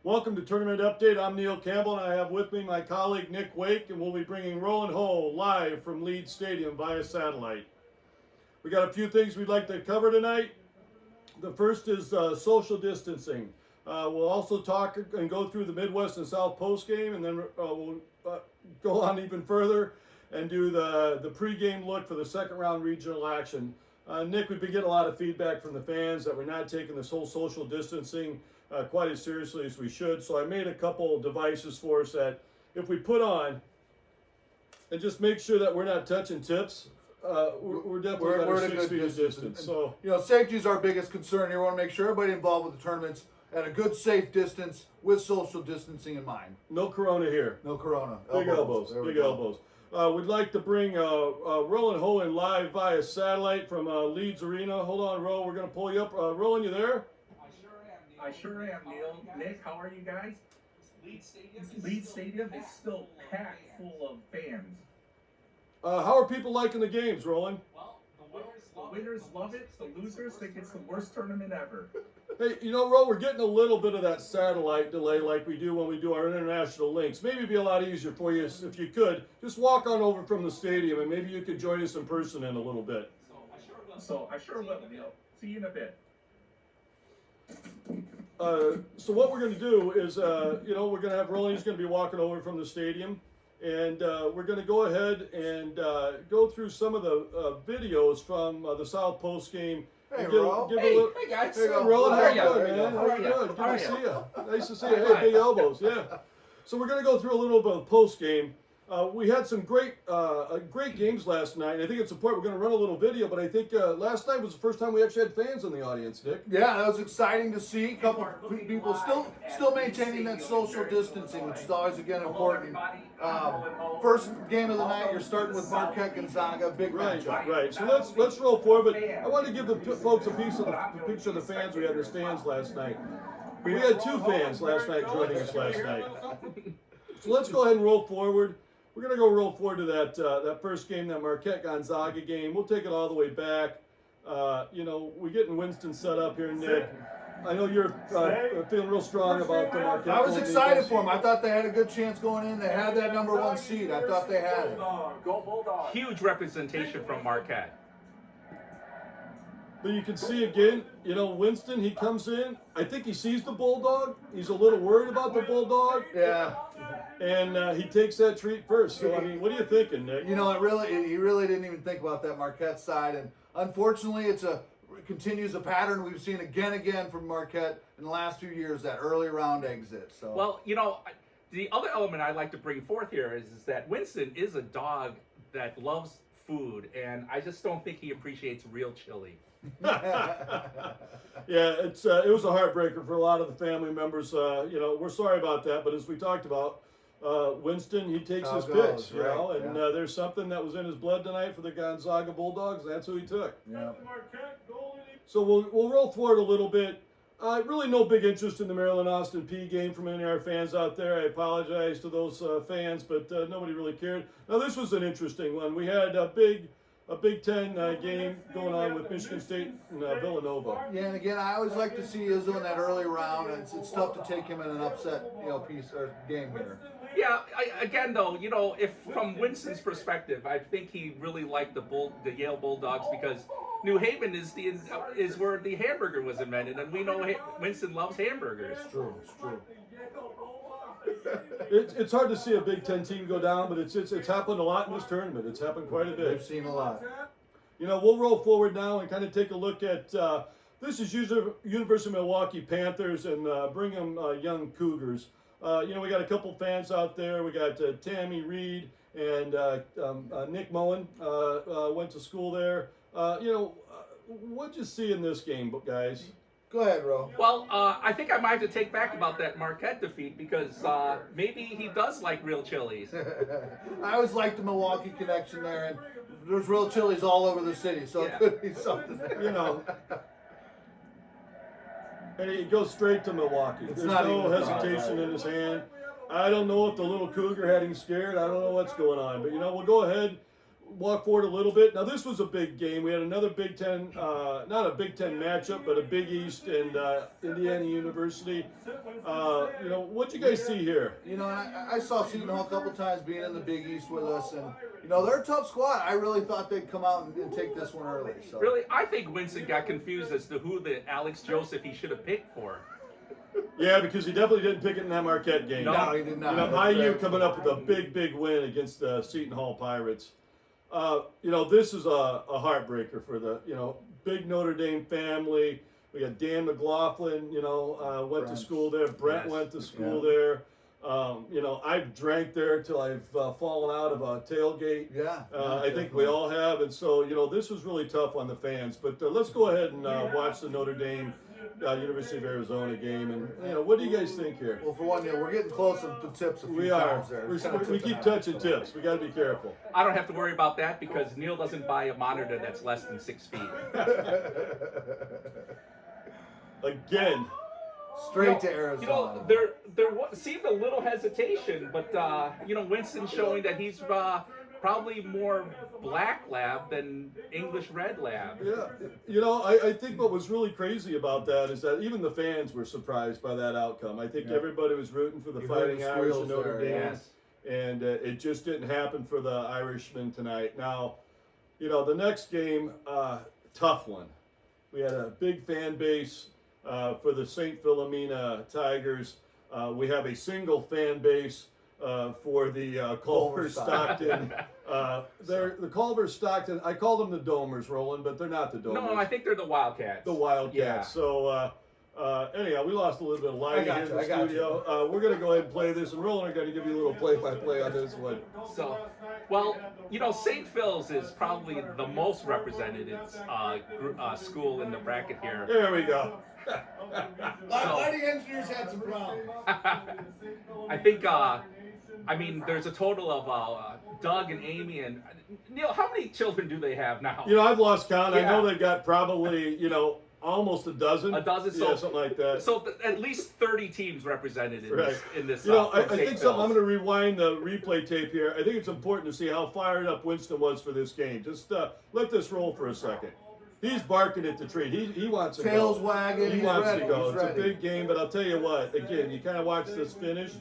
Welcome to Tournament Update. I'm Neil Campbell, and I have with me my colleague Nick Wake, and we'll be bringing Roland Ho live from Leeds Stadium via satellite. We got a few things we'd like to cover tonight. The first is social distancing. We'll also talk and go through the Midwest and South post game, and then we'll go on even further and do the pregame look for the second round regional action. Nick, we've been getting a lot of feedback from the fans that we're not taking this whole social distancing quite as seriously as we should. So I made a couple devices for us that if we put on and just make sure that we're not touching tips, we're definitely we're at a 6 feet distance. So safety is our biggest concern here. We want to make sure everybody involved with the tournaments at a good, safe distance with social distancing in mind. no corona here. No corona. Big elbows. There we Big go. elbows. We'd like to bring Roland Ho in live via satellite from Leeds Arena. Hold on, Ro. We're going to pull you up. Roland, you there? I sure am, Neil. Nick, how are you guys? Leeds Stadium is still packed full of fans. How are people liking the games, Roland? The winners love it. The losers think it's the worst tournament ever. Hey, you know, Ro, we're getting a little bit of that satellite delay like we do when we do our international links. Maybe it'd be a lot easier for you if you could. Just walk on over from the stadium and maybe you could join us in person in a little bit. So I sure will, Neil. See you in a bit. So what we're going to do is, we're going to have Roland. He's going to be walking over from the stadium. And we're going to go ahead and go through some of the videos from the South Post game. Hey, Give Ro. a little, Hey, guys. Hey, Roland, how How you are doing, ya? man? How you good? Good How are to ya? see you. Nice to see you. Hey, big elbows, yeah. So we're going to go through a little bit of post game. We had some great games last night. And I think it's important. We're going to run a little video, but I think last night was the first time we actually had fans in the audience, Nick. Yeah, that was exciting to see. A couple people still maintaining that social distancing, which is always again important. First game of the night, you're starting with Marquette Gonzaga, big matchup. Right. So let's roll forward. But I want to give the folks a piece of the picture of the fans we had in the stands last night. We had two fans last night joining us last night. So let's go ahead and roll forward. We're going to go roll forward to that first game, that Marquette Gonzaga game. We'll take it all the way back. We're getting Winston set up here, Nick. I know you're feeling real strong about the Marquette. I was excited for them. I thought they had a good chance going in. They had that number one seed. I thought they had it. Huge representation from Marquette. But you can see again, Winston, he comes in. I think he sees the Bulldog. He's a little worried about the Bulldog. Yeah. And he takes that treat first. So, I mean, what are you thinking, Nick? He really didn't even think about that Marquette side. And unfortunately, it continues a pattern we've seen again from Marquette in the last few years, that early round exit. So. Well, the other element I'd like to bring forth here is that Winston is a dog that loves food, and I just don't think he appreciates real chili. Yeah, it was a heartbreaker for a lot of the family members. We're sorry about that, but as we talked about, Winston, he takes his picks, and there's something that was in his blood tonight for the Gonzaga Bulldogs. That's who he took. Yeah. So we'll roll forward a little bit. Really no big interest in the Maryland-Austin P game from any of our fans out there. I apologize to those fans, but nobody really cared. Now, this was an interesting one. We had a Big Ten game going on with Michigan State and Villanova. Yeah, and again, I always like to see Izzo in that early round, and it's tough to take him in an upset, piece or game here. Yeah, if from Winston's perspective, I think he really liked the Yale Bulldogs because New Haven is where the hamburger was invented, and we know Winston loves hamburgers. It's true. It's hard to see a Big Ten team go down, but it's happened a lot in this tournament. It's happened quite a bit. We've seen a lot. We'll roll forward now and kind of take a look at this is University of Milwaukee Panthers and Brigham Young Cougars. We got a couple fans out there. We got Tammy Reed and Nick Mullen went to school there. What'd you see in this game, guys? Go ahead, Ro. Well, I think I might have to take back about that Marquette defeat because maybe he does like real chilies. I always liked the Milwaukee connection there, and there's real chilies all over the city, so Yeah. it could be something there. And he goes straight to Milwaukee. It's There's not no even a thought, hesitation right? in his hand. I don't know if the little cougar had him scared. I don't know what's going on. But, we'll go ahead. walk forward a little bit. Now this was a big game. We had another Big Ten, not a Big Ten matchup, but a Big East and Indiana University. What'd you guys see here? I saw Seton Hall a couple times being in the Big East with us, and they're a tough squad. I really thought they'd come out and take this one early. So. Really, I think Winston got confused as to who the Alex Joseph he should have picked for. Yeah, because he definitely didn't pick it in that Marquette game. No, he did not. IU coming up with a big win against the Seton Hall Pirates. This is a heartbreaker for the big Notre Dame family. We got Dan McLaughlin. Went to school there. Brent went to school there. I've drank there till I've fallen out of a tailgate. Yeah. I think we all have, and so this was really tough on the fans. But let's go ahead and watch the Notre Dame University of Arizona game, and what do you guys think here? Well, for one, we're getting close to the tips a few times there. We keep touching tips. We got to be careful. I don't have to worry about that because Neil doesn't buy a monitor that's less than 6 feet. Again. Straight to Arizona. There seemed a little hesitation, but Winston showing that he's probably more black lab than English red lab. Yeah, I think what was really crazy about that is that even the fans were surprised by that outcome. I think everybody was rooting for the Fighting Irish and Notre Dame, and it just didn't happen for the Irishmen tonight. Now, the next game, tough one. We had a big fan base for the St. Philomena Tigers. We have a single fan base for the Culver Stockton. The Culver Stockton. I call them the Domers, Roland, but they're not the Domers. No, I think they're the Wildcats. The Wildcats. Yeah. So anyhow, we lost a little bit of light here in the studio. We're going to go ahead and play this, and Roland are going to give you a little play-by-play on this one. So, well, St. Phil's is probably the most represented school in the bracket here. There we go. Lighting engineers had some problems. I think, there's a total of Doug and Amy and Neil. How many children do they have now? I've lost count. I know they've got probably, almost a dozen. So, something like that. So at least 30 teams represented in this. I think something. I'm going to rewind the replay tape here. I think it's important to see how fired up Winston was for this game. Just let this roll for a second. He's barking at the tree. He wants to Tails go. wagging. He wants to go. It's a big game, but I'll tell you what. Again, you kind of watch this finish.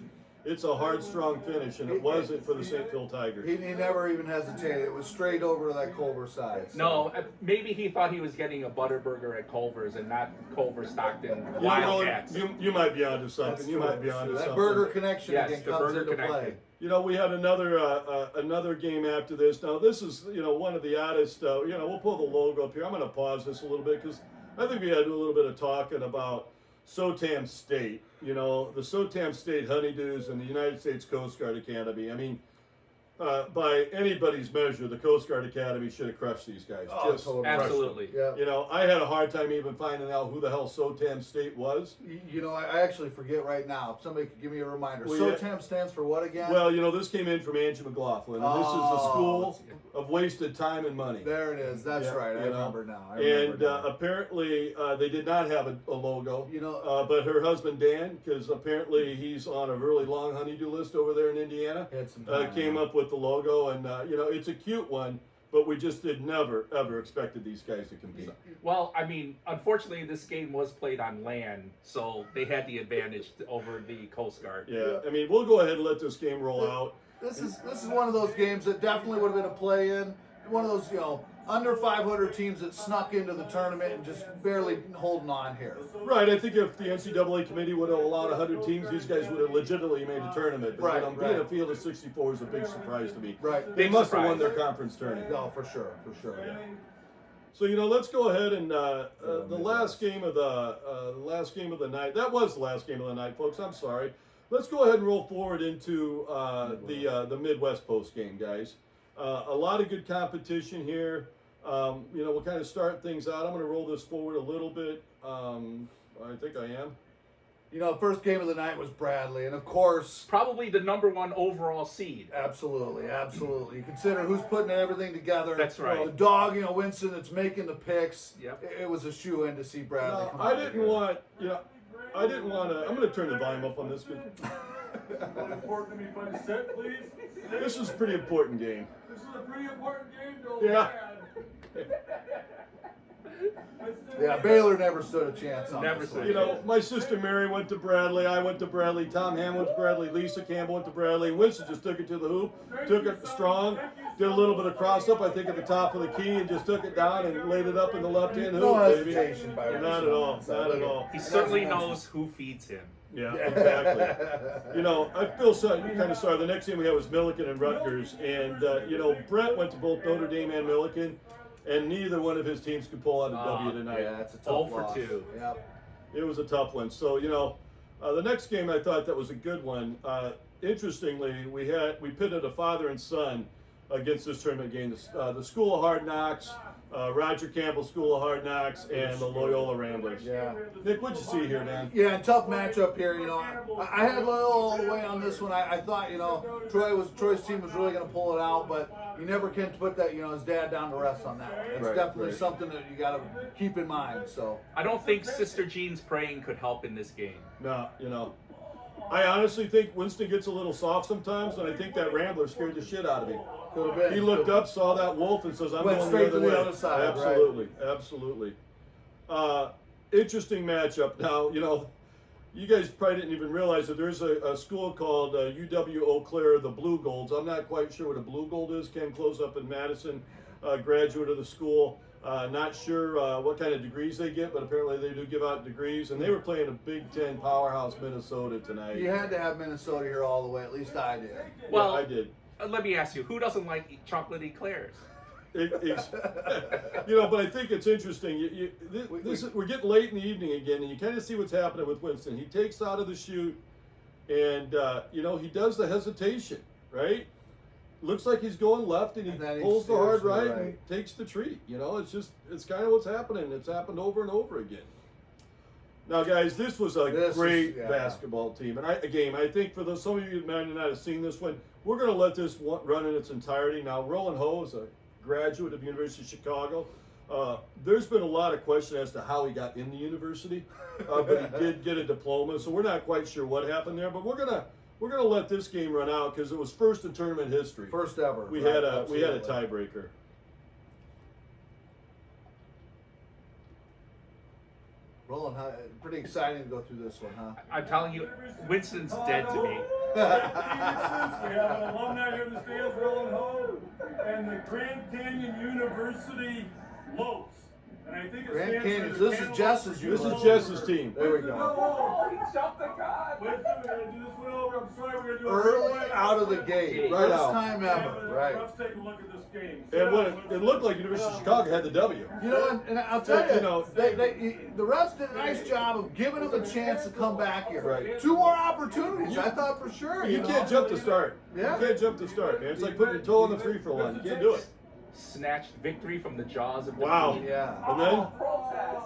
It's a hard, strong finish, and it wasn't for the St. Phil Tigers. He never even hesitated. It was straight over to that Culver side. So. No, maybe he thought he was getting a Butterburger at Culver's and not Culver Stockton Wildcats. You might be onto something. You might be onto something. That burger connection again comes into play. We had another game after this. Now this is one of the oddest. We'll pull the logo up here. I'm going to pause this a little bit because I think we had to do a little bit of talking about SOTAM State. The SOTAM State Honeydews and the United States Coast Guard Academy. I mean, by anybody's measure, the Coast Guard Academy should have crushed these guys. Totally. Absolutely. Yeah. I had a hard time even finding out who the hell SOTAM State was. I actually forget right now. If somebody could give me a reminder. Well, SOTAM stands for what again? Well, this came in from Angie McLaughlin. And this is the school of wasted time and money. There it is. That's right. I remember now. Apparently, they did not have a logo. But her husband Dan, because apparently he's on a really long honeydew list over there in Indiana, came up with the logo, and it's a cute one. But we just never ever expected these guys to compete. Well, unfortunately, this game was played on land, so they had the advantage over the Coast Guard. Yeah, we'll go ahead and let this game roll out. This is one of those games that definitely would have been a play-in. One of those under 500 teams that snuck into the tournament and just barely holding on here. Right. I think if the NCAA committee would have allowed 100 teams, these guys would have legitimately made a tournament. But being a field of 64 is a big surprise to me. Right. They must have won their conference tournament. No, for sure. Yeah. So let's go ahead and the last game of the night. That was the last game of the night, folks. I'm sorry. Let's go ahead and roll forward into the Midwest post game, guys. A lot of good competition here. We'll kind of start things out. I'm going to roll this forward a little bit. I think I am. First game of the night was Bradley, and of course, probably the #1 overall seed. Absolutely. You consider who's putting everything together. That's right. The dog, Winston, that's making the picks. Yep. It was a shoe-in to see Bradley. No, I didn't want to. I'm going to turn the volume up on this. Important to me, find a set, please. This is a pretty important game. This is a pretty important game, though. Yeah. Yeah, Baylor never stood a chance on Never this stood one. a You know, my sister Mary went to Bradley, I went to Bradley, Tom Ham went to Bradley, Lisa Campbell went to Bradley, and Winston just took it to the hoop, took it strong, did a little bit of cross up, I think at the top of the key, and just took it down and laid it up in the left hand hoop, No baby. hesitation by Not at all, not at all. He certainly knows who feeds him. Yeah, exactly. You know, I feel kind of sorry. The next game we had was Milliken and Rutgers, and you know, Brett went to both Notre Dame and Milliken, and neither one of his teams could pull out a W tonight. Yeah, it's a tough 0 for loss. 2. Yep. It was a tough one. So, you know, the next game I thought that was a good one. Interestingly, we pitted a father and son against this tournament game. The School of Hard Knocks, Roger Campbell School of Hard Knocks, and the Loyola Ramblers. Yeah. Nick, what'd you see here, man? Yeah, tough matchup here. You know, I had Loyola all the way on this one. I thought, you know, Troy's team was really going to pull it out, but you never can put that, you know, his dad down to rest on that. It's Right, definitely right. something that you got to keep in mind. So I don't think Sister Jean's praying could help in this game. No, you know, I honestly think Winston gets a little soft sometimes, and I think that Rambler scared the shit out of him. could have been. He looked up, saw that wolf, and says, "I'm Went going straight the to other the way." other side, right. Absolutely, absolutely. Interesting matchup. Now, you know, you guys probably didn't even realize that there's a school called UW Eau Claire, the Blue Golds. I'm not quite sure what a Blue Gold is. Ken Close up in Madison, graduate of the school. Not sure what kind of degrees they get, but apparently they do give out degrees. And they were playing a Big Ten powerhouse, Minnesota, tonight. You had to have Minnesota here all the way. At least I did. Well, I did. Let me ask you, who doesn't like chocolate eclairs? You know, but I think it's interesting. We're getting late in the evening again, and you kind of see what's happening with Winston. He takes out of the chute, and you know, he does the hesitation, right? Looks like he's going left, and he And then he pulls the steers hard to the right right. and takes the treat. You know, it's kind of what's happening. It's happened over and over again. Now, guys, this was a This is- great yeah. basketball team, and a game. I think for some of you might not have seen this one, we're going to let this run in its entirety. Now, Roland Ho is a graduate of the University of Chicago. There's been a lot of question as to how he got in the university, but he did get a diploma, so we're not quite sure what happened there. But we're gonna let this game run out because it was first in tournament history. First ever. We right, had a absolutely. tiebreaker. Roland, pretty exciting to go through this one, huh? I'm telling you, Winston's dead to me. We have an alumni here in the stands, Roland Ho, and the Grand Canyon University Lopes. And I think it Grand stands Canyon. for So this is Cantaloupe Jess's This is Lopes. Jess's team. There we go. He jumped the gun. We're gonna do this one over. I'm sorry, we're gonna do it Early replay. out of the gate. Right First out. time ever. Right. Let's take a look at this game. And what it looked like University of Chicago had the W. You know, and I'll tell you, You know, the refs did a nice job of giving them a chance to come back here. Right. 2 more opportunities, I thought for sure. You know. can't jump the start. Yeah. You can't jump the start, man. It's like putting your toe on the free throw line. You can't do it. Snatched victory from the jaws of Wow. defeat. Yeah. And then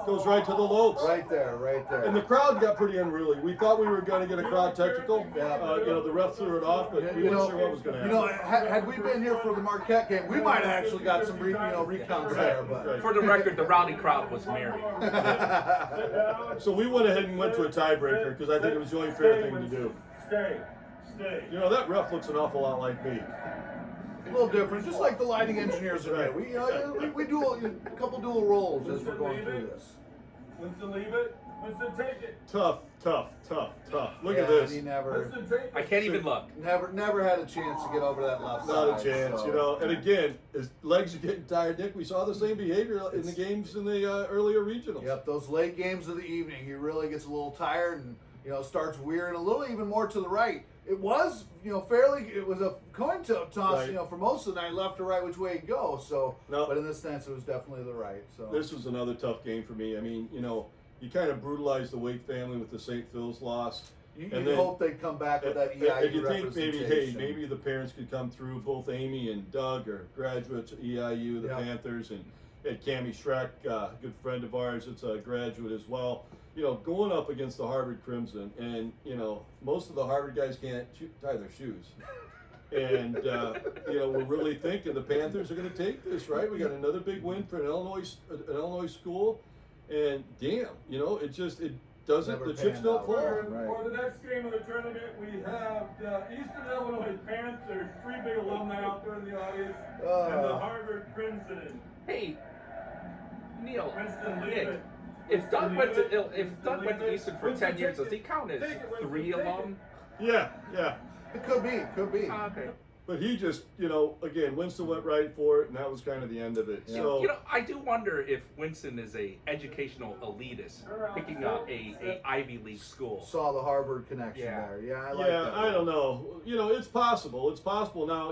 goes right to the Lopes. Right there, right there. And the crowd got pretty unruly. We thought we were going to get a crowd technical. Yeah. You know, the ref threw it off, but we weren't sure what was going to You happen. know, had we been here for the Marquette game, we might have actually got some recounts there. But Right. For the record, the rowdy crowd was merry. So we went ahead and went to a tiebreaker because I think it was the only fair thing to do. Stay. You know, that ref looks an awful lot like me. a little different, just like the lighting engineers are here. We do a couple dual roles as we're going through this. Winston, leave it. Winston, take it. Tough. Look Yeah, at this. He never Winston, take it. I can't even look. never had a chance to get over that left side. Not a chance, so. you know. And again, his legs are getting tired, Nick. We saw the same behavior in the games in the earlier regionals. Yep, those late games of the evening, he really gets a little tired and starts veering a little even more to the right. It was fairly. It was a coin toss, Right. for most of the night, left to right, which way he'd go. So, No. but in this sense, it was definitely the right. So This was another tough game for me. I mean, you kind of brutalized the Wake family with the St. Phil's loss. you and you'd then- hope they'd come back with that EIU And you think representation. maybe the parents could come through. Both Amy and Doug are graduates of EIU, the Yeah. Panthers, and Cammie Schreck, a good friend of ours, it's a graduate as well. Going up against the Harvard Crimson, and most of the Harvard guys can't tie their shoes. And we're really thinking the Panthers are going to take this, right? We got another big win for an Illinois school, and damn, Does it? Never The chips panned don't out. fall. Right. For the next game of the tournament, we have the Eastern Illinois Panthers, 3 big alumni out there in the audience, and the Harvard Crimson. Hey, Neil, Winston, leave Nick, it. if Doug Winston, went leave to it. if Doug Winston, went to leave it. Eastern for Winston, 10 years, take does he count as Take it, Winston, 3 take it. alum? Yeah, yeah. It could be. Could be. Ah, okay. But he just, again, Winston went right for it, and that was kind of the end of it. Yeah. So, I do wonder if Winston is a educational elitist picking up a Ivy League school. Saw the Harvard connection Yeah. there. Yeah, I like yeah, that. I don't know. It's possible. It's possible. Now,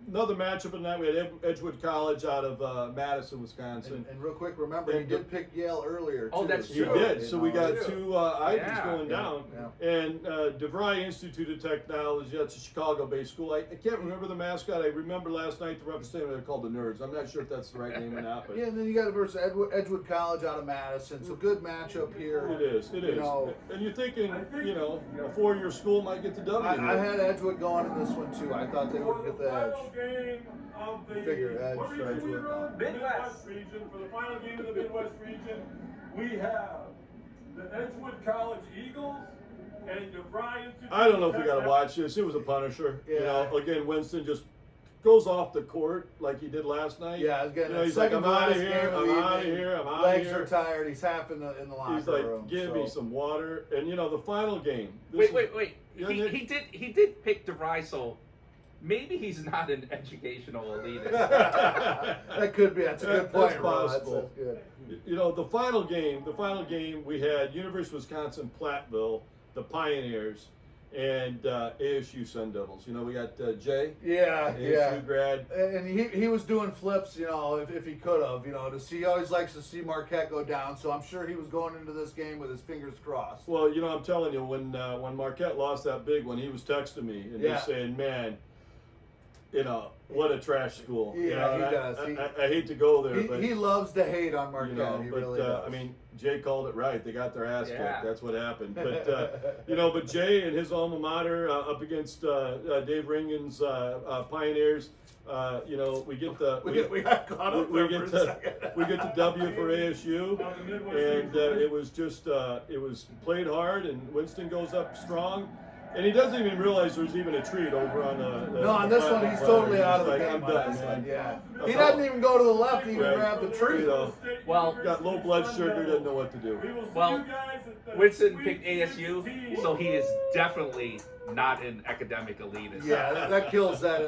another matchup tonight, we had Edgewood College out of Madison, Wisconsin. And real quick, remember he And did pick Yale earlier. Oh, too, that's He true. did. So we got Yeah. two Ivies Yeah. going down. Yeah. And DeVry Institute of Technology, that's a Chicago-based school. I can't remember the mascot. I remember last night the representative, they're called the Nerds. I'm not sure if that's the right name or not. But Yeah, and then you got to versus Edgewood College out of Madison. So good matchup here. it is. It is. And you're thinking, a four-year school might get the W. I had Edgewood going in this one too. I thought they would get the edge. Final game of the Figure edge, what region right. we were on? Midwest. region. For the final game of the Midwest region, we have the Edgewood College Eagles and DeVry Institute. I don't know if we got to Tech- watch this. It was a punisher. Yeah. Again, Winston just goes off the court like he did last night. Yeah, again, He's like, I'm out of here. game I'm out of evening. here. I'm out of Legs here. are tired. He's half in the locker He's like, room. give me some water. And the final game. Wait. Yeah, He, Nick? he did pick DeVry, so maybe he's not an educational elitist. That could be. That's a good point. That's Ron. possible. That's good. The final game we had University of Wisconsin Platteville, the Pioneers, and ASU Sun Devils. We got Jay, Yeah, ASU yeah. grad. And he was doing flips, if he could have, to see. He always likes to see Marquette go down, so I'm sure he was going into this game with his fingers crossed. Well, I'm telling you, when Marquette lost that big one, he was texting me and Yeah. he's saying, "Man, what a trash school." Yeah, and he does. I hate to go there, but He loves to hate on Marquette. He but really does. Jay called it right. They got their ass Yeah. kicked. That's what happened. But but Jay and his alma mater up against Dave Ringen's Pioneers. We get the we got caught up we there get for a the second. we get the W for ASU, and it was just it was played hard, and Winston goes up strong. And he doesn't even realize there's even a treat over on the No, on this one he's totally out of the like, game. I'm on done, this man. one, yeah. That's He all. doesn't even go to the left to even Right. grab the tree. Well, Got low blood sugar, doesn't know what to do. Well, Winston picked ASU, so he is definitely not an academic elitist. Yeah, that kills that.